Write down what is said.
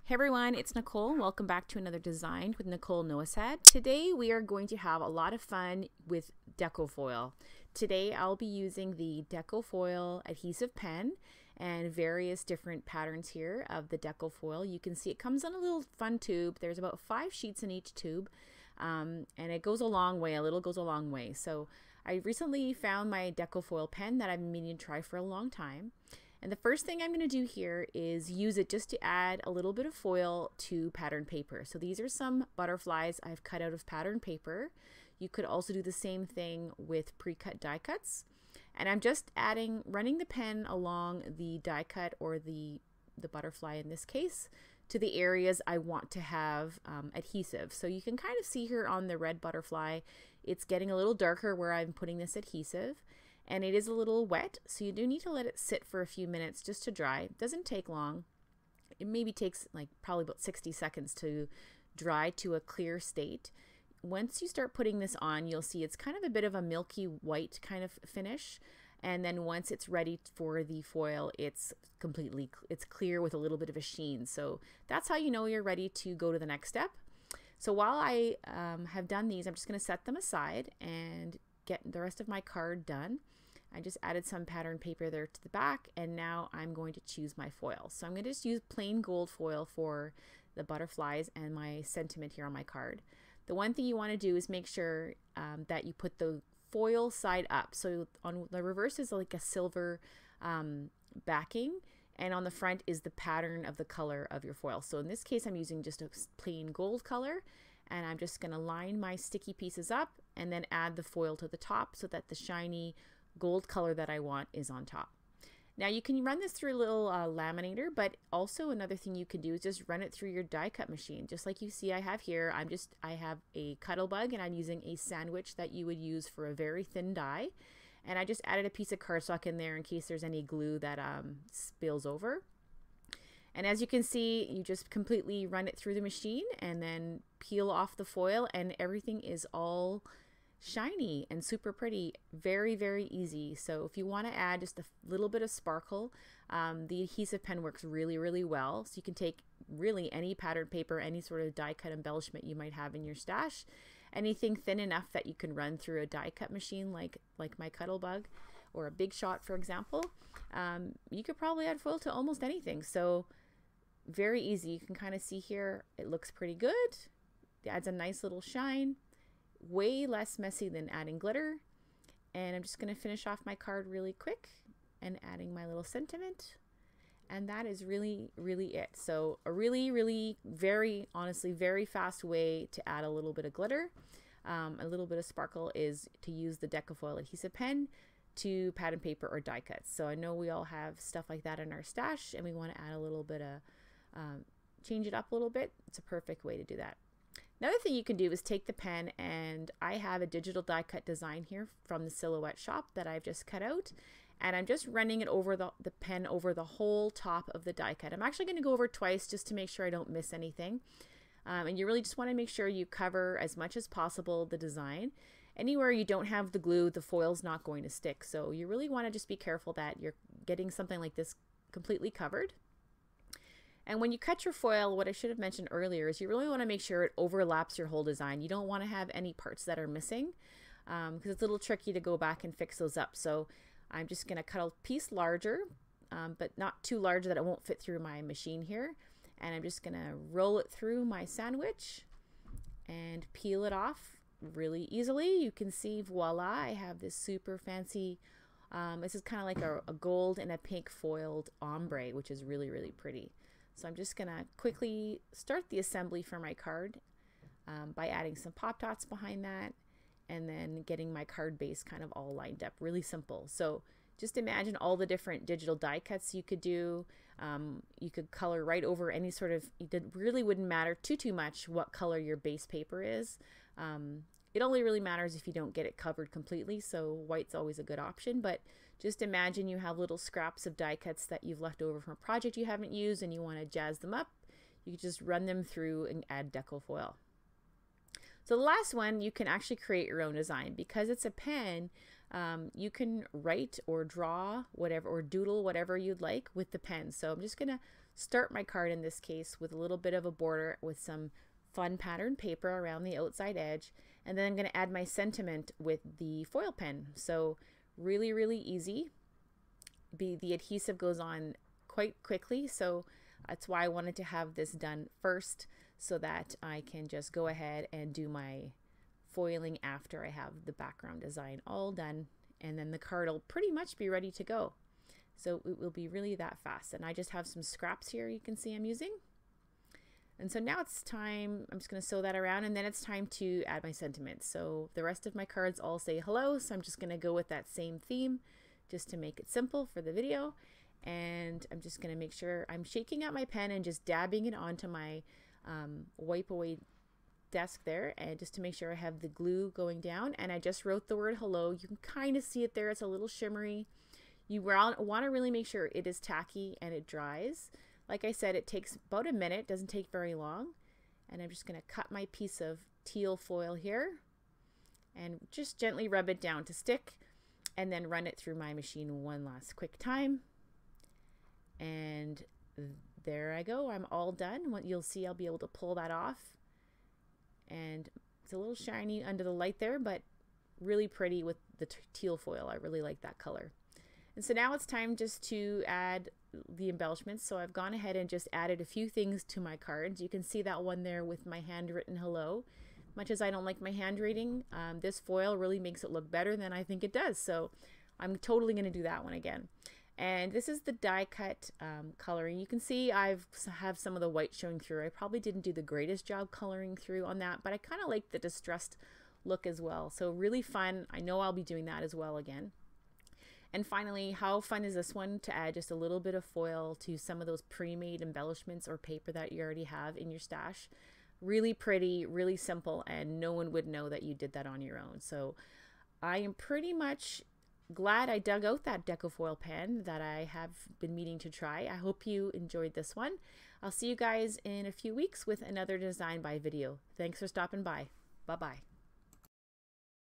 Hey everyone, it's Nicole. Welcome back to another Design with Nicole Noasad. Today we are going to have a lot of fun with Decofoil. Today I'll be using the Decofoil adhesive pen and various different patterns here of the Decofoil. You can see it comes in a little fun tube. There's about 5 sheets in each tube, and it goes a long way. A little goes a long way. So I recently found my Decofoil pen that I've been meaning to try for a long time. And the first thing I'm going to do here is use it just to add a little bit of foil to pattern paper. So these are some butterflies I've cut out of pattern paper. You could also do the same thing with pre-cut die cuts. And I'm just running the pen along the die cut or the butterfly in this case to the areas I want to have adhesive. So you can kind of see here on the red butterfly, it's getting a little darker where I'm putting this adhesive. And it is a little wet, so you do need to let it sit for a few minutes just to dry. It doesn't take long. It maybe takes probably about 60 seconds to dry to a clear state. Once you start putting this on, you'll see it's kind of a bit of a milky white kind of finish. And then once it's ready for the foil, it's clear with a little bit of a sheen. So that's how you know you're ready to go to the next step. So while I have done these, I'm just going to set them aside and get the rest of my card done. I just added some pattern paper there to the back, and now I'm going to choose my foil. So I'm going to just use plain gold foil for the butterflies and my sentiment here on my card. The one thing you want to do is make sure that you put the foil side up. So on the reverse is like a silver backing, and on the front is the pattern of the color of your foil. So in this case, I'm using just a plain gold color, and I'm just going to line my sticky pieces up and then add the foil to the top so that the shiny gold color that I want is on top. Now you can run this through a little laminator, but also another thing you can do is just run it through your die cut machine. Just like you see I have here, I have a Cuttlebug, and I'm using a sandwich that you would use for a very thin die. And I just added a piece of cardstock in there in case there's any glue that spills over. And as you can see, you just completely run it through the machine and then peel off the foil, and everything is all shiny and super pretty. Very, very easy. So if you want to add just a little bit of sparkle, the adhesive pen works really, really well. So you can take really any pattern paper, any sort of die cut embellishment you might have in your stash, anything thin enough that you can run through a die cut machine like my Cuttlebug or a Big Shot, for example. You could probably add foil to almost anything. So very easy. You can kind of see here, it looks pretty good. It adds a nice little shine. Way less messy than adding glitter. And I'm just going to finish off my card really quick and adding my little sentiment. And that is really, really it. So a really, really, very, honestly, very fast way to add a little bit of glitter. A little bit of sparkle is to use the Decofoil adhesive pen to pattern paper or die cuts. So I know we all have stuff like that in our stash, and we want to add a little bit of, change it up a little bit. It's a perfect way to do that. Another thing you can do is take the pen, and I have a digital die cut design here from the Silhouette shop that I've just cut out, and I'm just running it over the pen over the whole top of the die cut. I'm actually going to go over twice just to make sure I don't miss anything. And you really just want to make sure you cover as much as possible the design. Anywhere you don't have the glue, the foil's not going to stick. So you really want to just be careful that you're getting something like this completely covered. And when you cut your foil, what I should have mentioned earlier is you really want to make sure it overlaps your whole design. You don't want to have any parts that are missing because it's a little tricky to go back and fix those up. So I'm just going to cut a piece larger, but not too large that it won't fit through my machine here. And I'm just going to roll it through my sandwich and peel it off really easily. You can see, voila, I have this super fancy, this is kind of like a gold and a pink foiled ombre, which is really, really pretty. So I'm just going to quickly start the assembly for my card by adding some pop dots behind that and then getting my card base kind of all lined up. Really simple. So just imagine all the different digital die cuts you could do. You could color right over any sort of, it really wouldn't matter too much what color your base paper is. It only really matters if you don't get it covered completely, so white's always a good option, but just imagine you have little scraps of die cuts that you've left over from a project you haven't used and you want to jazz them up. You can just run them through and add Decofoil. So the last one, you can actually create your own design. Because it's a pen, you can write or draw whatever, or doodle whatever you'd like with the pen. So I'm just going to start my card in this case with a little bit of a border with some fun patterned paper around the outside edge, and then I'm going to add my sentiment with the foil pen. So really, really easy. The adhesive goes on quite quickly, so that's why I wanted to have this done first, so that I can just go ahead and do my foiling after I have the background design all done, and then the card will pretty much be ready to go. So it will be really that fast. And I just have some scraps here you can see I'm using. And so now it's time, I'm just going to sew that around, and then it's time to add my sentiments. So the rest of my cards all say hello, so I'm just going to go with that same theme just to make it simple for the video. And I'm just going to make sure I'm shaking out my pen and just dabbing it onto my wipe away desk there, and just to make sure I have the glue going down. And I just wrote the word hello. You can kind of see it there. It's a little shimmery. You want to really make sure it is tacky and it dries. Like I said, it takes about a minute, doesn't take very long. And I'm just going to cut my piece of teal foil here and just gently rub it down to stick, and then run it through my machine one last quick time. And there I go. I'm all done. What you'll see, I'll be able to pull that off. And it's a little shiny under the light there, but really pretty with the teal foil. I really like that color. And so now it's time just to add the embellishments. So I've gone ahead and just added a few things to my cards. You can see that one there with my handwritten hello. Much as I don't like my handwriting, this foil really makes it look better than I think it does. So I'm totally going to do that one again. And this is the die cut coloring. You can see I have some of the white showing through. I probably didn't do the greatest job coloring through on that, but I kind of like the distressed look as well. So really fun. I know I'll be doing that as well again. And finally, how fun is this one to add just a little bit of foil to some of those pre-made embellishments or paper that you already have in your stash. Really pretty, really simple, and no one would know that you did that on your own. So I am pretty much glad I dug out that Decofoil pen that I have been meaning to try. I hope you enjoyed this one. I'll see you guys in a few weeks with another Design by video. Thanks for stopping by. Bye-bye.